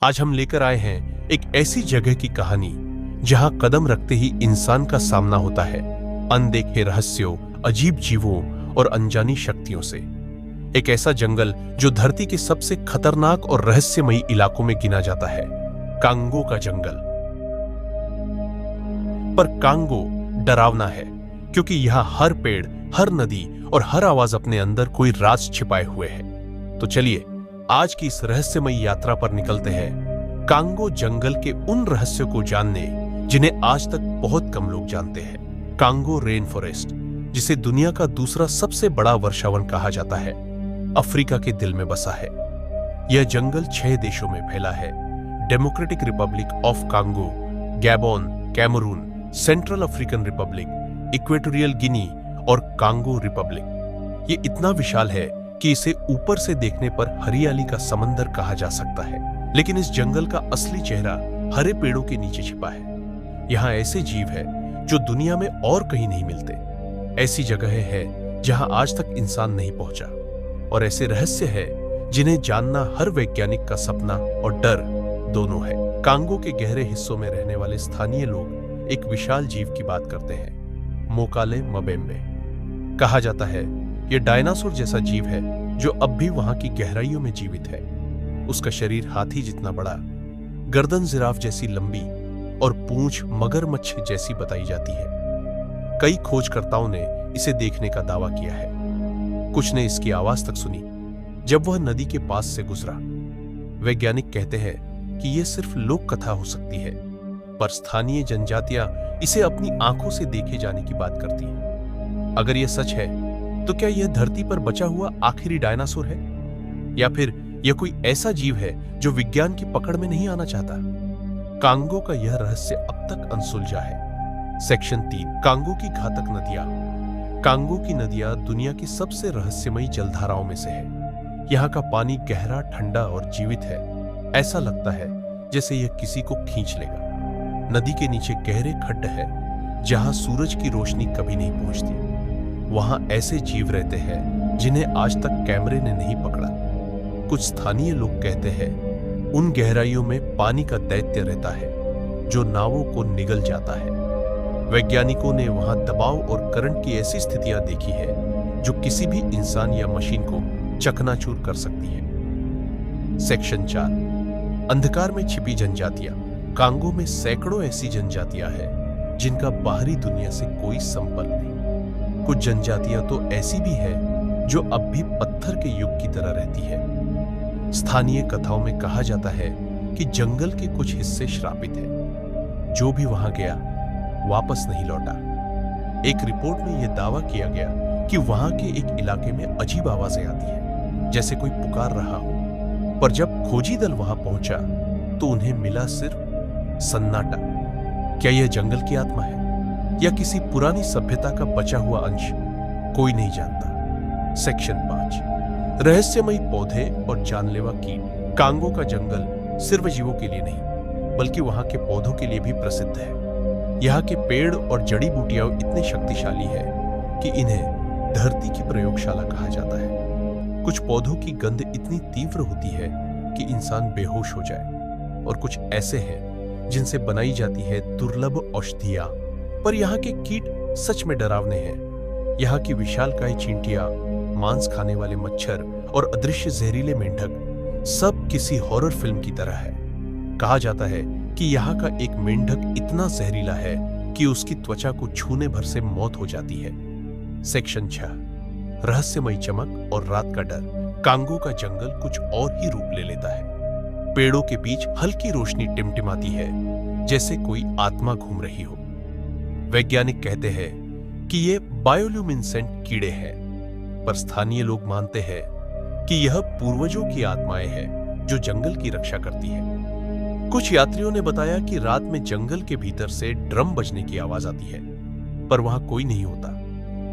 आज हम लेकर आए हैं एक ऐसी जगह की कहानी जहां कदम रखते ही इंसान का सामना होता है अनदेखे रहस्यों, अजीब जीवों और अनजानी शक्तियों से। एक ऐसा जंगल जो धरती के सबसे खतरनाक और रहस्यमयी इलाकों में गिना जाता है, कांगो का जंगल। पर कांगो डरावना है क्योंकि यहां हर पेड़, हर नदी और हर आवाज अपने अंदर कोई राज छिपाए हुए है। तो चलिए आज की इस रहस्यमयी यात्रा पर निकलते हैं कांगो जंगल के उन रहस्यों को जानने जिन्हें आज तक बहुत कम लोग जानते हैं। कांगो रेन फॉरेस्ट, जिसे दुनिया का दूसरा सबसे बड़ा वर्षावन कहा जाता है, अफ्रीका के दिल में बसा है। यह जंगल 6 देशों में फैला है: Democratic Republic of Congo, Gabon, Cameroon, Central African Republic, Equatorial Guinea और कांगो रिपब्लिक। ये इतना विशाल है कि इसे ऊपर से देखने पर हरियाली का समंदर कहा जा सकता है। लेकिन इस जंगल का असली चेहरा हरे पेड़ों के नीचे छिपा है। यहाँ ऐसे जीव है जो दुनिया में और कहीं नहीं मिलते। ऐसी जगह है जहां आज तक इंसान नहीं पहुंचा, और ऐसे रहस्य है जिन्हें जानना हर वैज्ञानिक का सपना और डर दोनों है। कांगो के गहरे हिस्सों में रहने वाले स्थानीय लोग एक विशाल जीव की बात करते हैं, मोकाले मबेम्बे। कहा जाता है यह डायनासोर जैसा जीव है जो अब भी वहां की गहराइयों में जीवित है। उसका शरीर हाथी जितना बड़ा, गर्दन जिराफ जैसी लंबी और पूंछ मगरमच्छ जैसी बताई जाती है। कई खोजकर्ताओं ने इसे देखने का दावा किया है। कुछ ने इसकी आवाज तक सुनी जब वह नदी के पास से गुजरा। वैज्ञानिक कहते हैं कि यह सिर्फ लोक कथा हो सकती है, पर स्थानीय जनजातियां इसे अपनी आंखों से देखे जाने की बात करती हैं। अगर यह सच है तो क्या यह धरती पर बचा हुआ आखिरी डायनासोर है, या फिर यह कोई ऐसा जीव है जो विज्ञान की पकड़ में नहीं आना चाहता? कांगो का यह रहस्य अब तक अनसुलझा है। सेक्शन 3, कांगो की घातक नदियां। कांगो की नदियां दुनिया की सबसे रहस्यमयी जलधाराओं में से है। यहाँ का पानी गहरा, ठंडा और जीवित है। ऐसा लगता है जैसे यह किसी को खींच लेगा। नदी के नीचे गहरे खड्ड है जहां सूरज की रोशनी कभी नहीं पहुंचती। वहां ऐसे जीव रहते हैं जिन्हें आज तक कैमरे ने नहीं पकड़ा। कुछ स्थानीय लोग कहते हैं उन गहराइयों में पानी का दैत्य रहता है जो नावों को निगल जाता है। वैज्ञानिकों ने वहां दबाव और करंट की ऐसी स्थितियां देखी है जो किसी भी इंसान या मशीन को चकनाचूर कर सकती है। सेक्शन 4, अंधकार में छिपी जनजातियां। कांगो में सैकड़ों ऐसी जनजातियां हैं जिनका बाहरी दुनिया से कोई संपर्क नहीं। कुछ जनजातियां तो ऐसी भी है जो अब भी पत्थर के युग की तरह रहती है। स्थानीय कथाओं में कहा जाता है कि जंगल के कुछ हिस्से श्रापित हैं। जो भी वहां गया वापस नहीं लौटा। एक रिपोर्ट में यह दावा किया गया कि वहां के एक इलाके में अजीब आवाजें आती हैं, जैसे कोई पुकार रहा हो। पर जब खोजी दल वहां पहुंचा तो उन्हें मिला सिर्फ सन्नाटा। क्या यह जंगल की आत्मा है या किसी पुरानी सभ्यता का बचा हुआ अंश? कोई नहीं जानता। सेक्शन 5, रहस्यमयी पौधे और जानलेवा कीट। कांगो का जंगल सिर्फ जीवों के लिए नहीं बल्कि वहां के पौधों के लिए भी प्रसिद्ध है। यहाँ के पेड़ और जड़ी बूटियां इतने शक्तिशाली है कि इन्हें धरती की प्रयोगशाला कहा जाता है। कुछ पौधों की गंध इतनी तीव्र होती है कि इंसान बेहोश हो जाए, और कुछ ऐसे हैं जिनसे बनाई जाती है दुर्लभ औषधियां। पर यहाँ के कीट सच में डरावने हैं। यहाँ की विशालकाय चींटियां, मांस खाने वाले मच्छर और अदृश्य जहरीले मेंढक सब किसी हॉरर फिल्म की तरह है। कहा जाता है कि यहाँ का एक मेंढक इतना जहरीला है कि उसकी त्वचा को छूने भर से मौत हो जाती है। सेक्शन 6, रहस्यमयी चमक और रात का डर। कांगो का जंगल कुछ और ही रूप ले लेता है। पेड़ों के बीच हल्की रोशनी टिमटिमाती है जैसे कोई आत्मा घूम रही हो। वैज्ञानिक कहते हैं कि ये बायोल्यूमिनेसेंट कीड़े हैं, पर स्थानीय लोग मानते हैं कि यह पूर्वजों की आत्माएं हैं जो जंगल की रक्षा करती है। कुछ यात्रियों ने बताया कि रात में जंगल के भीतर से ड्रम बजने की आवाज आती है, पर वहां कोई नहीं होता।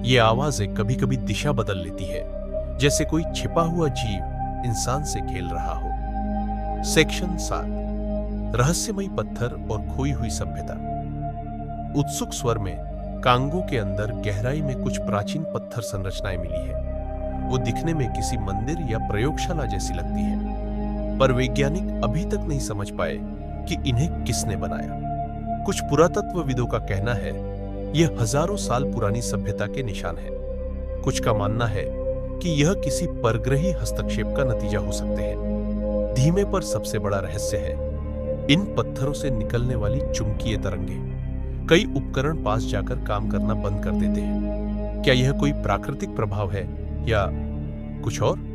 ये आवाजें कभी कभी दिशा बदल लेती है, जैसे कोई छिपा हुआ जीव इंसान से खेल रहा हो। सेक्शन 7, रहस्यमयी पत्थर और खोई हुई सभ्यता। उत्सुक स्वर में कांगो के अंदर गहराई में कुछ प्राचीन पत्थर संरचनाएं मिली है। वो दिखने में किसी मंदिर या प्रयोगशाला जैसी लगती है, पर वैज्ञानिक अभी तक नहीं समझ पाए कि इन्हें किसने बनाया। कुछ पुरातत्वविदों का कहना है यह हजारों साल पुरानी सभ्यता के निशान है। कुछ का मानना है कि यह किसी परग्रही हस्तक्षेप का नतीजा हो सकते हैं। धीमे पर सबसे बड़ा रहस्य है इन पत्थरों से निकलने वाली चुंबकीय तरंगे। कई उपकरण पास जाकर काम करना बंद कर देते हैं। क्या यह कोई प्राकृतिक प्रभाव है या कुछ और?